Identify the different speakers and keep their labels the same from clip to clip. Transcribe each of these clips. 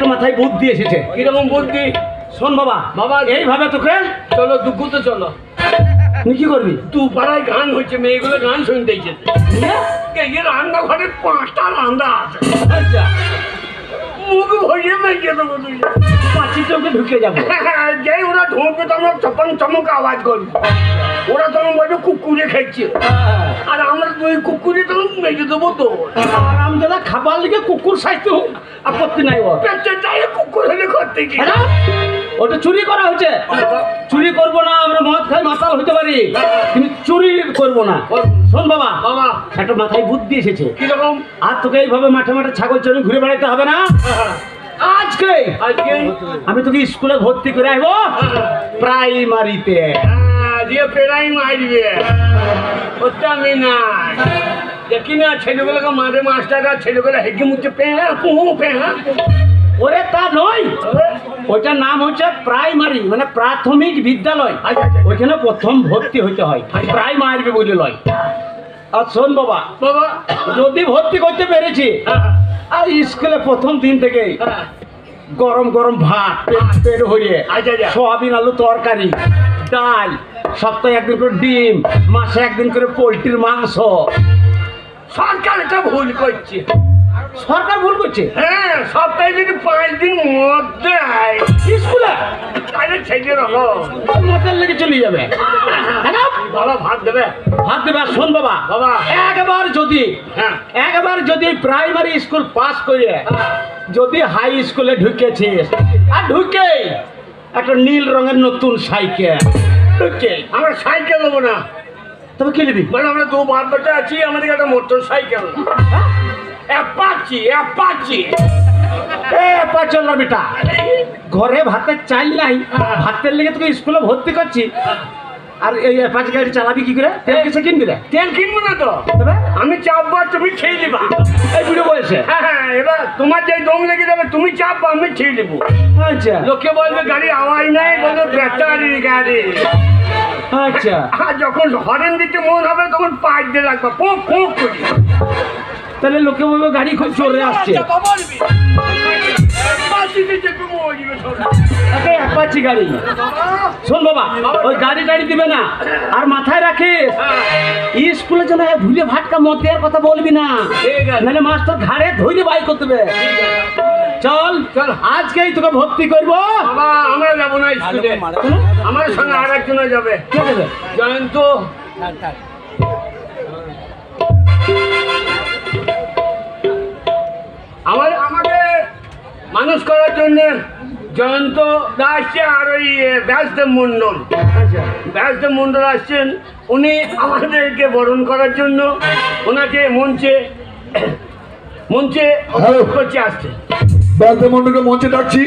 Speaker 1: একটা মাথায় বুদ্ধি এসেছে।
Speaker 2: কিরকম বুদ্ধি?
Speaker 1: শোন বাবা,
Speaker 2: বাবা
Speaker 1: এইভাবে তোকে
Speaker 2: চলো দুঃখতে চলো।
Speaker 1: তুই কি করবি?
Speaker 2: তু পাড়ায় গান হচ্ছে, মেয়েগুলো গান শুনতে এসেছে। এই রান্নাঘরে 5টা রান্না আছে।
Speaker 1: আচ্ছা,
Speaker 2: মুখ ভরিয়ে মেঘে দেবো তুই।
Speaker 1: পাঁচি চোখে ঢুকে যাবো।
Speaker 2: যেই ওরা ঢোকে তো আমরা চপন চমক আওয়াজ করবো। ওরা তখন বলবে কুকুরে খাইছে, আর আমরা দুই কুকুরে তখন মেঘে দেবো তো।
Speaker 1: আরামদাদা খাবার লিগে কুকুর সাইতে আপত্তি নাই ওর।
Speaker 2: পেটেটাই কুকুর হলে করতে কি?
Speaker 1: ওটা চুরি করা হয়েছে। চুরি করবো না, আমরা মদ খাই মাতাল হতে পারি, কিন্তু চুরি করবো না। শোন বাবা,
Speaker 2: বাবা
Speaker 1: একটা মাথায় বুদ্ধি এসেছে।
Speaker 2: কিরকম?
Speaker 1: আর তোকে এইভাবে মাঠে মাঠে ছাগল চড়ে ঘুরে বেড়াতে হবে না। আজকে আমি তোকে স্কুলে ভর্তি করে আসবো, প্রাইমারিতে।
Speaker 2: দিয়ে পেরাই মারবে, ওটা আমি না দেখি না। ছেলেগুলোকে মারে মাস্টাররা, ছেলেগুলো হেঁকে মুখে পেহা পুহু পেহা।
Speaker 1: ওরে তা নয়, ওইটার নাম হচ্ছে প্রাইমারি, মানে প্রাথমিক বিদ্যালয়। ওইখানে প্রথম ভর্তি হইতে হয়, প্রাইমারি বলে লয়। আর শোন বাবা,
Speaker 2: বাবা
Speaker 1: যদি ভর্তি করতে পেরেছি, আর স্কুলে প্রথম দিন থেকে গরম গরম ভাত পেট ভরিয়ে, সোয়াবিন আলু তরকারি, ডাল, সপ্তাহে একদিন করে ডিম, মাসে একদিন করে পোলট্রির মাংস।
Speaker 2: সরকার এটা ভুল করছে।
Speaker 1: সরকার ভুল করছে?
Speaker 2: হ্যাঁ, সপ্তাহে যদি 5 দিন মদ দেয়
Speaker 1: স্কুলে,
Speaker 2: তাহলে ছেলের হলো
Speaker 1: মতের লেগে চলে যাবে।
Speaker 2: বাবা ভাত দেবে,
Speaker 1: ভাত দেবে। আর শোন বাবা,
Speaker 2: বাবা
Speaker 1: একবার যদি প্রাইমারি স্কুল পাস করে যদি হাই স্কুলে ঢুকেছিস, আর ঢুকে একটা নীল রঙের নতুন সাইকেল ঢুকে,
Speaker 2: আমরা সাইকেল নেবো না।
Speaker 1: তবে কি নিবি?
Speaker 2: মানে আমরা 2 বাদ বেটা আছি, আমাদের একটা মোটর সাইকেল। Apache Apache.
Speaker 1: চল না বেটা, ঘরে ভাতের চাল নাই, ভাতের লেগে তোকে স্কুলে ভর্তি করছি, আর এই অ্যাপাচি গাড়ি চালাবি কি করে? তেল কিসে কিনবি রে?
Speaker 2: তেল কিনবো না তো, আমি চাপবো, তুমি খেয়ে দিবা।
Speaker 1: এই বুড়ো বয়সে?
Speaker 2: হ্যাঁ, এবার তোমার যে দম লেগে যাবে, তুমি চাপবো, আমি খেয়ে দেবো।
Speaker 1: আচ্ছা,
Speaker 2: লোকে বলবে গাড়ি আওয়াজ নাই, বলবে ব্যাটারি গাড়ি।
Speaker 1: আচ্ছা,
Speaker 2: আর যখন হরেন দিতে মন হবে তখন পাইপ দিয়ে লাগবে, পোক পোক করি।
Speaker 1: তাহলে লোকে বলবে গাড়ি খুব চলে আসছে। অ্যাপাচি গাড়ি। শোন বাবা, ওই গাড়ি টাড়ি দিবে না, আর মাথায় রাখিস স্কুলে যেন ভুলে ভাটকা মদ দেওয়ার কথা বলবি না, নাহলে মাস্টার ঘাড়ে ধরে বাই করতে হবে। চল চল, আজকেই তোকে ভর্তি করবো।
Speaker 2: বাবা আমরা যাবো না স্কুলে, আমার সঙ্গে আর একজন যাবে।
Speaker 1: কে যাবে?
Speaker 2: জয়ন্ত। আমাকে মানুষ করার জন্য জয়ন্ত দা আসছে, আর ওই ব্যাসদেব মণ্ডল, ব্যাসদেব মণ্ডল আসছেন। উনি আমাদেরকে বরণ করার জন্য ওনাকে মঞ্চে করছে আসছে।
Speaker 3: ব্যাসদেব মণ্ডলকে মঞ্চে ডাকছি।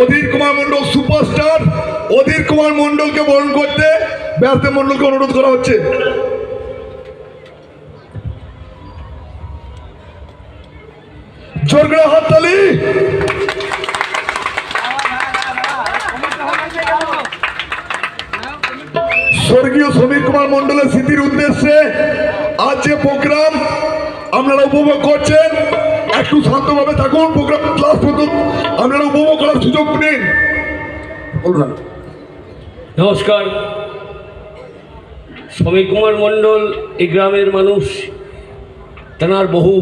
Speaker 3: অধীর কুমার মণ্ডল সুপারস্টার, অধীর কুমার মণ্ডলকে বরণ করতে ব্যাসদেব মণ্ডলকে অনুরোধ করা হচ্ছে। জোর করে হাততালি। স্বর্গীয় সমীর কুমার মণ্ডলের স্মৃতির উদ্দেশ্যে আজ যে প্রোগ্রাম আপনারা উপভোগ করছেন, একটু শান্তভাবে থাকুন। প্রোগ্রাম ক্লাস পর্যন্ত আপনারা উপভোগ করার সুযোগ নিন। বলুন।
Speaker 2: নমস্কার। সমীর কুমার মণ্ডল এই গ্রামের মানুষ, তেনার বহু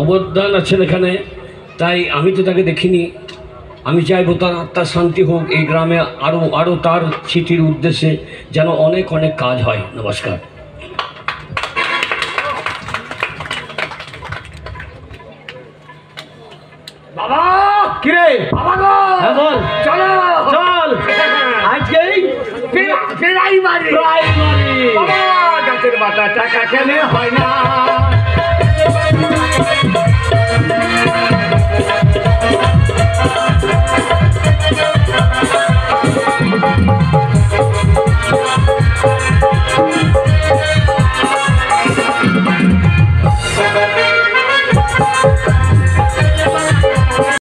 Speaker 2: অবদান আছেন এখানে, তাই আমি তো তাকে দেখিনি। আমি চাইবো তার আত্মার শান্তি হোক, এই গ্রামে আরও তার স্মৃতির উদ্দেশ্যে যেন অনেক অনেক কাজ হয়। নমস্কার। বাবা
Speaker 1: কিরে
Speaker 2: বাবা গো,
Speaker 1: হ্যাঁ বল।
Speaker 2: চলো
Speaker 1: চল, আজকেই
Speaker 2: প্রাইমারি। বাবা গাছের বাতা টাকা খেলে হয় না।